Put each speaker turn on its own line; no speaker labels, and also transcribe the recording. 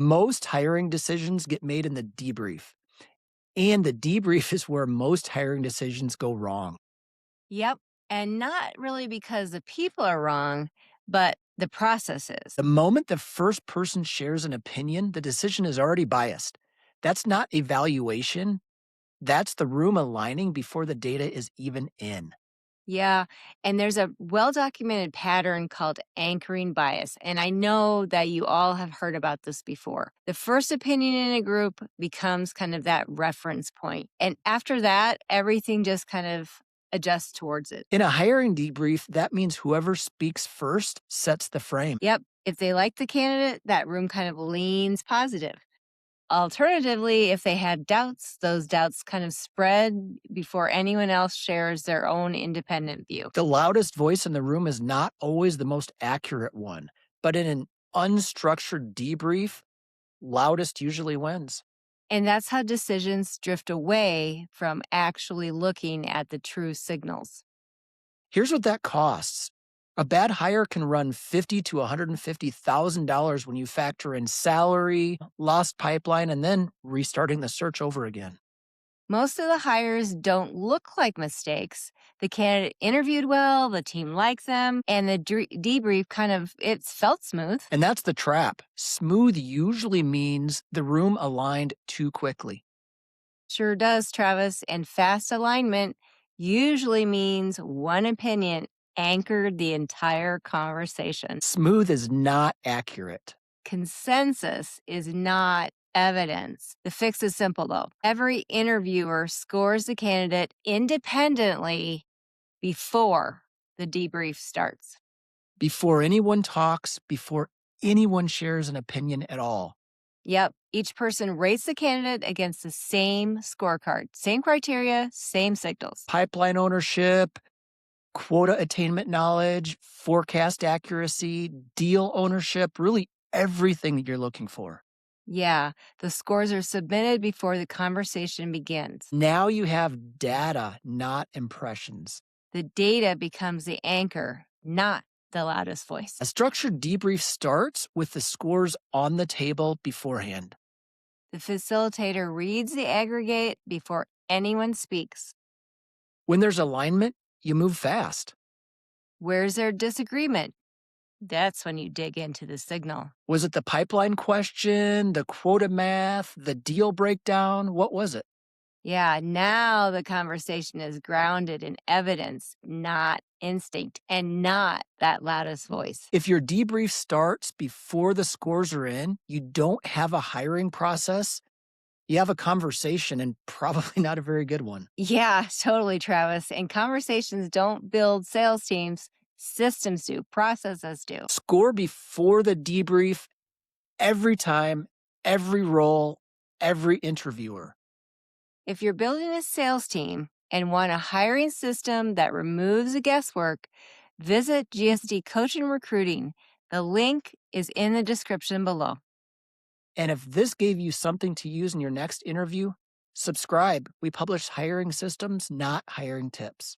Most hiring decisions get made in the debrief, and the debrief is where most hiring decisions go wrong.
Yep. And not really because the people are wrong, but the process is.
The moment the first person shares an opinion, the decision is already biased. That's not evaluation, that's the room aligning before the data is even in.
Yeah. And there's a well documented pattern called anchoring bias. And I know that you all have heard about this before. The first opinion in a group becomes kind of that reference point. And after that, everything just kind of adjusts towards it.
In a hiring debrief, that means whoever speaks first sets the frame.
Yep. If they like the candidate, that room kind of leans positive. Alternatively, if they had doubts, those doubts kind of spread before anyone else shares their own independent view.
The loudest voice in the room is not always the most accurate one, but in an unstructured debrief, loudest usually wins.
And that's how decisions drift away from actually looking at the true signals.
Here's what that costs. A bad hire can run $50 to $150,000 when you factor in salary, lost pipeline, and then restarting the search over again.
Most of the hires don't look like mistakes. The candidate interviewed well, the team liked them, and the debrief kind of it's felt smooth.
And that's the trap. Smooth usually means the room aligned too quickly.
Sure does, Travis. And fast alignment usually means one opinion anchored the entire conversation.
Smooth is not accurate.
Consensus is not evidence. The fix is simple though. Every interviewer scores the candidate independently before the debrief starts.
Before anyone talks, before anyone shares an opinion at all.
Yep. Each person rates the candidate against the same scorecard, same criteria, same signals.
Pipeline ownership, quota attainment knowledge, forecast accuracy, deal ownership, really everything that you're looking for.
Yeah, the scores are submitted before the conversation begins.
Now you have data, not impressions.
The data becomes the anchor, not the loudest voice.
A structured debrief starts with the scores on the table beforehand.
The facilitator reads the aggregate before anyone speaks.
When there's alignment, you move fast.
Where's their disagreement? That's when you dig into the signal.
Was it the pipeline question, the quota math, the deal breakdown? What was it?
Yeah, now the conversation is grounded in evidence, not instinct, and not that loudest voice.
If your debrief starts before the scores are in, you don't have a hiring process, you have a conversation and probably not a very good one.
Yeah, totally, Travis. And conversations don't build sales teams, systems do, processes do.
Score before the debrief every time, every role, every interviewer.
If you're building a sales team and want a hiring system that removes the guesswork, visit GSD Coaching Recruiting. The link is in the description below.
And if this gave you something to use in your next interview, subscribe. We publish hiring systems, not hiring tips.